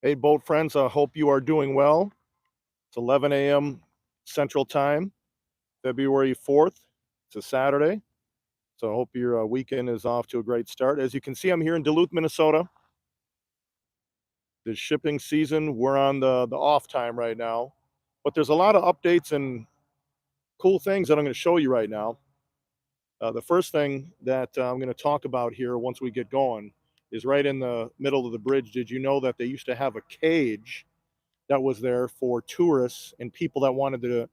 Hey, boat friends, I hope you are doing well. It's 11 a.m. Central Time, February 4th. It's a Saturday, so I hope your weekend is off to a great start. As you can see, I'm here in Duluth, Minnesota. The shipping season, we're on the off time right now, but there's a lot of updates and cool things that I'm going to show you right now. The first thing that I'm going to talk about here once we get going is right in the middle of the bridge. Did you know that they used to have a cage that was there for tourists and people that wanted to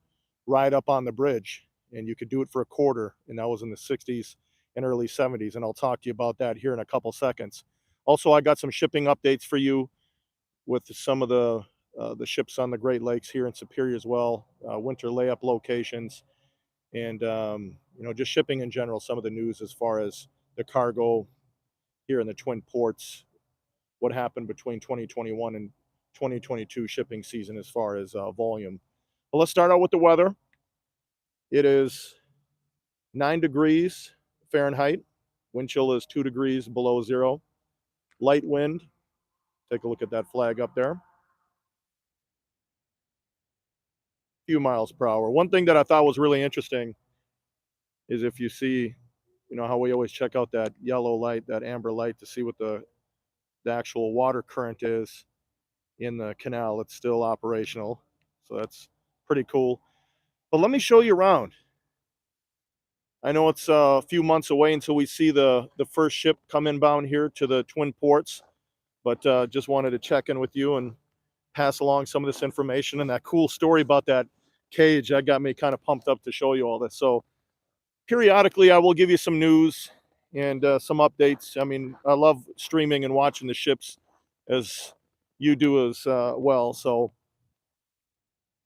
ride up on the bridge, and you could do it for a quarter, and that was in the 60s and early 70s, and I'll talk to you about that here in a couple seconds. Also, I got some shipping updates for you with some of the ships on the Great Lakes here in Superior as well, winter layup locations, and just shipping in general, some of the news as far as the cargo here in the Twin Ports, what happened between 2021 and 2022 shipping season as far as volume. Well, let's start out with the weather. It is 9 degrees Fahrenheit. Wind chill is 2 degrees below zero. Light wind. Take a look at that flag up there. Few miles per hour. One thing that I thought was really interesting is if you see, how we always check out that yellow light, that amber light to see what the actual water current is in the canal. It's still operational. So that's pretty cool. But let me show you around. I know it's a few months away until we see the first ship come inbound here to the Twin Ports, but just wanted to check in with you and pass along some of this information and that cool story about that cage. That got me kind of pumped up to show you all this. So periodically, I will give you some news and some updates. I mean, I love streaming and watching the ships as you do as well. So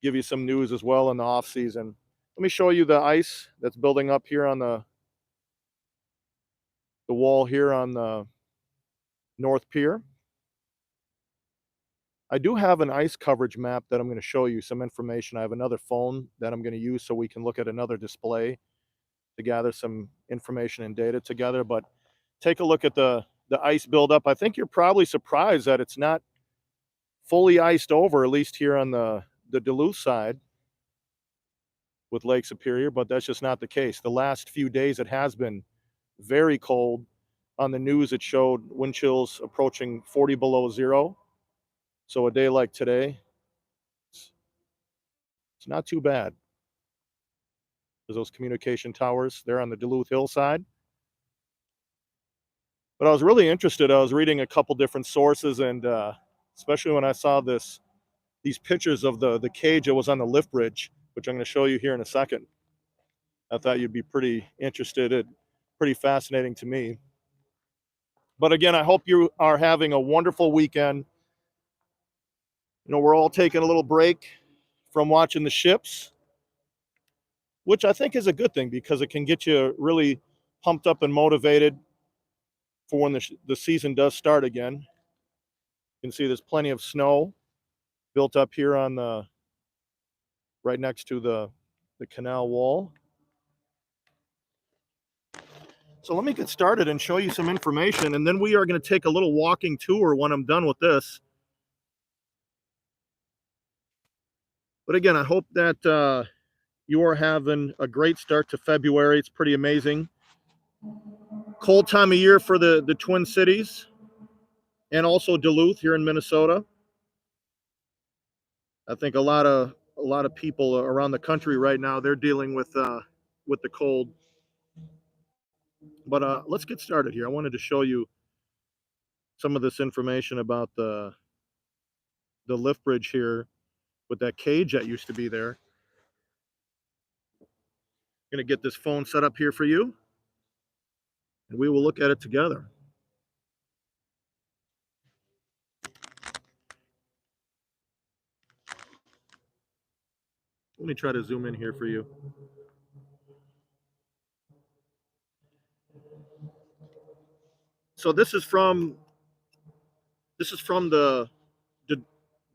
give you some news as well in the off season. Let me show you the ice that's building up here on the wall here on the North Pier. I do have an ice coverage map that I'm going to show you some information. I have another phone that I'm going to use so we can look at another display to gather some information and data together. But take a look at the ice buildup. I think you're probably surprised that it's not fully iced over, at least here on the Duluth side with Lake Superior, but that's just not the case. The last few days it has been very cold. On the news, it showed wind chills approaching 40 below zero. So a day like today, it's not too bad. There's those communication towers there on the Duluth hillside. But I was really interested. I was reading a couple different sources, and especially when I saw these pictures of the cage that was on the lift bridge, which I'm going to show you here in a second. I thought you'd be pretty interested. It's pretty fascinating to me. But again, I hope you are having a wonderful weekend. We're all taking a little break from watching the ships, which I think is a good thing because it can get you really pumped up and motivated for when the season does start again. You can see there's plenty of snow built up here on the right next to the canal wall. So let me get started and show you some information, and then we are going to take a little walking tour when I'm done with this. But again, I hope that you are having a great start to February. It's pretty amazing. Cold time of year for the Twin Cities and also Duluth here in Minnesota. I think a lot of people around the country right now, they're dealing with the cold. But let's get started here. I wanted to show you some of this information about the lift bridge here with that cage that used to be there. I'm going to get this phone set up here for you, and we will look at it together. Let me try to zoom in here for you. So this is from the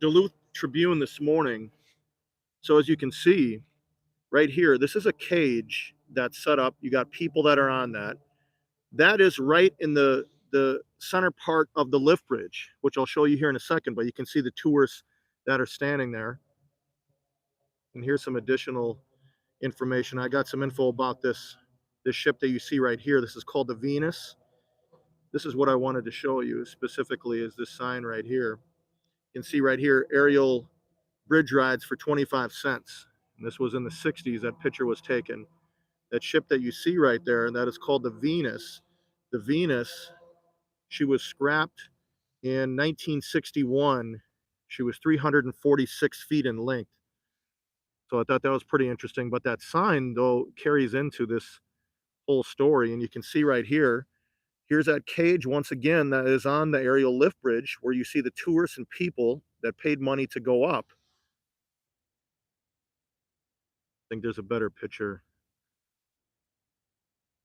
Duluth Tribune this morning. So as you can see right here, this is a cage that's set up. You got people that are on that. That is right in the the center part of the lift bridge, which I'll show you here in a second, but you can see the tourists that are standing there. And here's some additional information. I got some info about this ship that you see right here. This is called the Venus. This is what I wanted to show you specifically, is this sign right here. You can see right here, aerial bridge rides for 25 cents. And this was in the 60s, that picture was taken. That ship that you see right there, and that is called the Venus. The Venus, she was scrapped in 1961. She was 346 feet in length. So I thought that was pretty interesting. But that sign, though, carries into this whole story. And you can see right here, here's that cage once again that is on the aerial lift bridge, where you see the tourists and people that paid money to go up. I think there's a better picture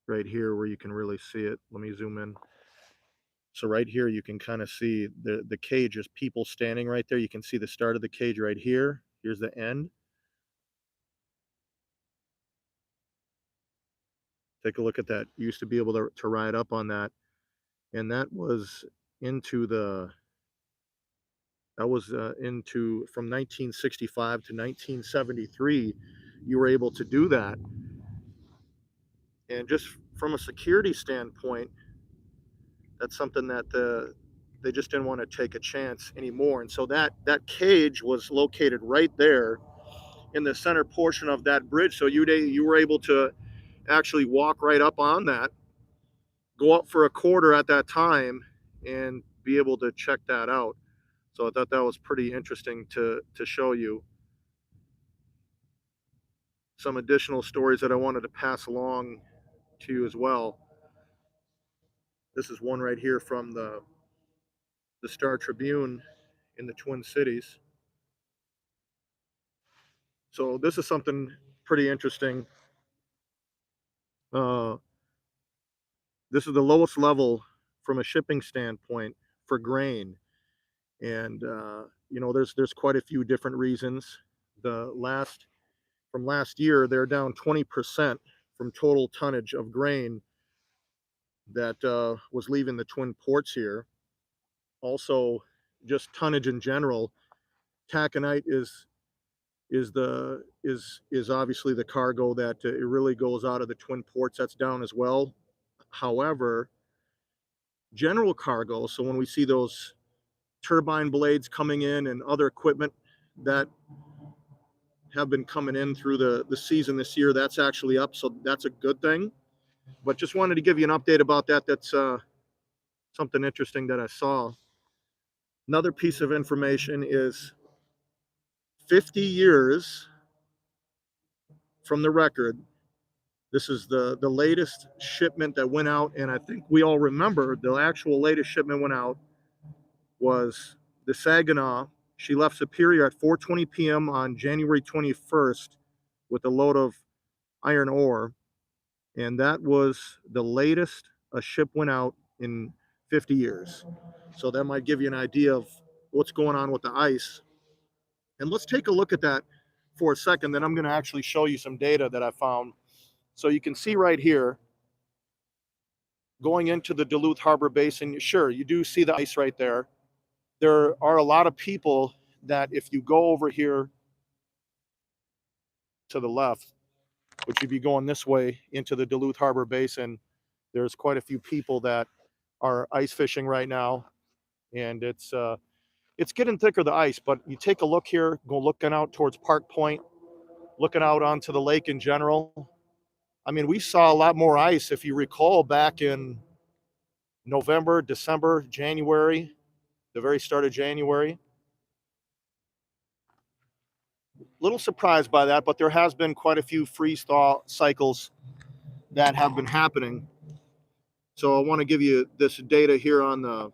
right here where you can really see it. Let me zoom in. So right here, you can kind of see the cage. There's people standing right there. You can see the start of the cage right here. Here's the end. Take a look at that. You used to be able to ride up on that. And that was into from 1965 to 1973. You were able to do that. And just from a security standpoint, that's something that they just didn't want to take a chance anymore. And so that cage was located right there in the center portion of that bridge. So you were able to actually walk right up on that, go up for a quarter at that time, and be able to check that out. So I thought that was pretty interesting to show you. Some additional stories that I wanted to pass along to you as well. This is one right here from the Star Tribune in the Twin Cities. So this is something pretty interesting. Uh, this is the lowest level from a shipping standpoint for grain, and there's quite a few different reasons. From last year, they're down 20% from total tonnage of grain that was leaving the twin ports here. Also, just tonnage in general. Taconite is obviously the cargo that it really goes out of the twin ports. That's down as well. However, general cargo, so when we see those turbine blades coming in and other equipment that have been coming in through the season this year, that's actually up, so that's a good thing. But just wanted to give you an update about that. That's something interesting that I saw. Another piece of information is 50 years from the record. This is the latest shipment that went out, and I think we all remember the actual latest shipment went out was the Saginaw. She left Superior at 4:20 p.m. on January 21st with a load of iron ore, and that was the latest a ship went out in 50 years. So that might give you an idea of what's going on with the ice. And let's take a look at that for a second. Then I'm going to actually show you some data that I found. So you can see right here, going into the Duluth Harbor Basin, sure, you do see the ice right there. There are a lot of people that if you go over here to the left, which you'd be going this way into the Duluth Harbor Basin, there's quite a few people that are ice fishing right now. And it's getting thicker, the ice, but you take a look here, go looking out towards Park Point, looking out onto the lake in general. I mean, we saw a lot more ice, if you recall, back in November, December, January, the very start of January. Little surprised by that, but there has been quite a few freeze thaw cycles that have been happening. So I want to give you this data here on the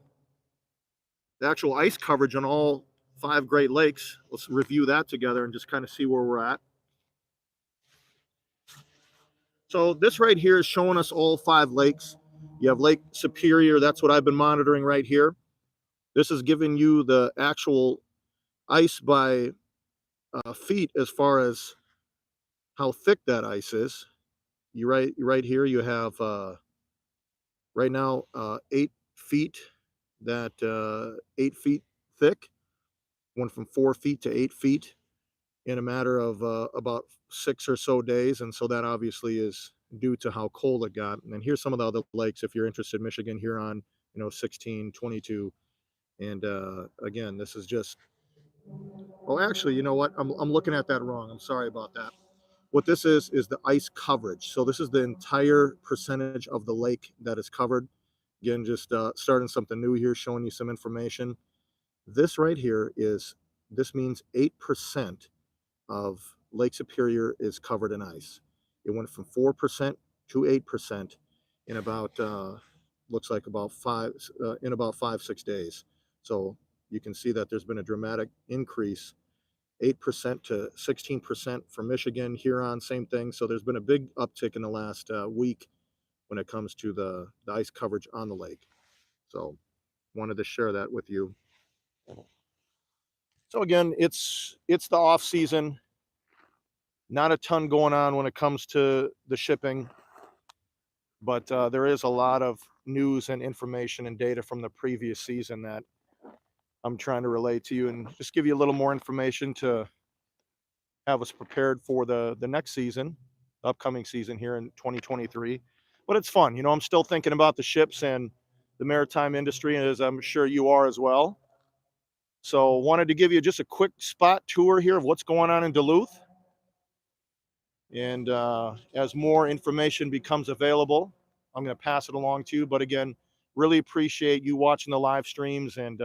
actual ice coverage on all 5 Great Lakes. Let's review that together and just kind of see where we're at. So this right here is showing us all 5 lakes. You have Lake Superior. That's what I've been monitoring right here. This is giving you the actual ice by feet as far as how thick that ice is. Right here you have right now 8 feet that 8 feet thick, went from 4 feet to 8 feet in a matter of about 6 or so days. And so that obviously is due to how cold it got. And then here's some of the other lakes if you're interested: Michigan, Huron, 16, 22. And again, this is just, oh, actually, you know what? I'm looking at that wrong. I'm sorry about that. What this is the ice coverage. So this is the entire percentage of the lake that is covered. Again, just starting something new here, showing you some information. This right here this means 8% of Lake Superior is covered in ice. It went from 4% to 8% in about looks like about in about 5 6 days. So you can see that there's been a dramatic increase, 8% to 16% for Michigan. Huron, same thing. So there's been a big uptick in the last week when it comes to the ice coverage on the lake. So wanted to share that with you. So again, it's the off season. Not a ton going on when it comes to the shipping, but there is a lot of news and information and data from the previous season that I'm trying to relate to you and just give you a little more information to have us prepared for the next season, upcoming season here in 2023. But it's fun. I'm still thinking about the ships and the maritime industry, as I'm sure you are as well. So wanted to give you just a quick spot tour here of what's going on in Duluth. And as more information becomes available, I'm going to pass it along to you. But again, really appreciate you watching the live streams and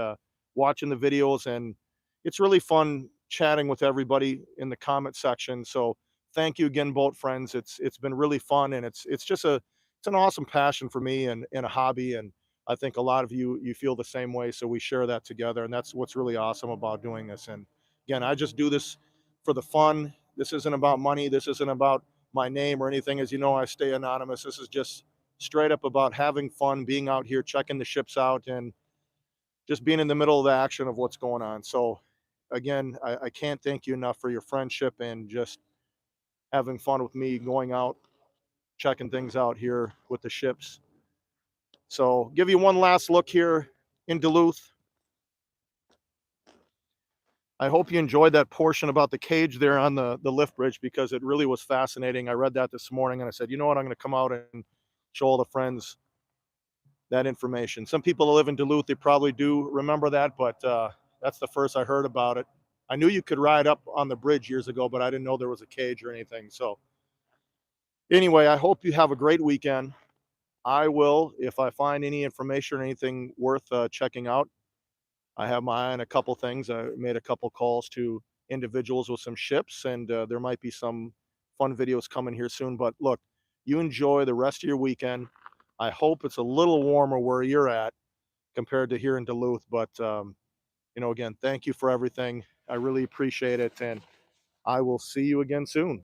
watching the videos. And it's really fun chatting with everybody in the comment section. So thank you again, boat friends. It's been really fun, and it's just it's an awesome passion for me and a hobby. And I think a lot of you feel the same way. So we share that together, and that's what's really awesome about doing this. And again, I just do this for the fun. This isn't about money. This isn't about my name or anything. As you know, I stay anonymous. This is just straight up about having fun, being out here, checking the ships out, and just being in the middle of the action of what's going on. So, again, I can't thank you enough for your friendship and just having fun with me, going out, checking things out here with the ships. So, give you one last look here in Duluth. I hope you enjoyed that portion about the cage there on the lift bridge, because it really was fascinating. I read that this morning and I said, you know what, I'm going to come out and show all the friends that information. Some people that live in Duluth, they probably do remember that, but that's the first I heard about it. I knew you could ride up on the bridge years ago, but I didn't know there was a cage or anything. So anyway, I hope you have a great weekend. I will, if I find any information or anything worth checking out. I have my eye on a couple things. I made a couple calls to individuals with some ships, and there might be some fun videos coming here soon. But look, you enjoy the rest of your weekend. I hope it's a little warmer where you're at compared to here in Duluth. But again, thank you for everything. I really appreciate it, and I will see you again soon.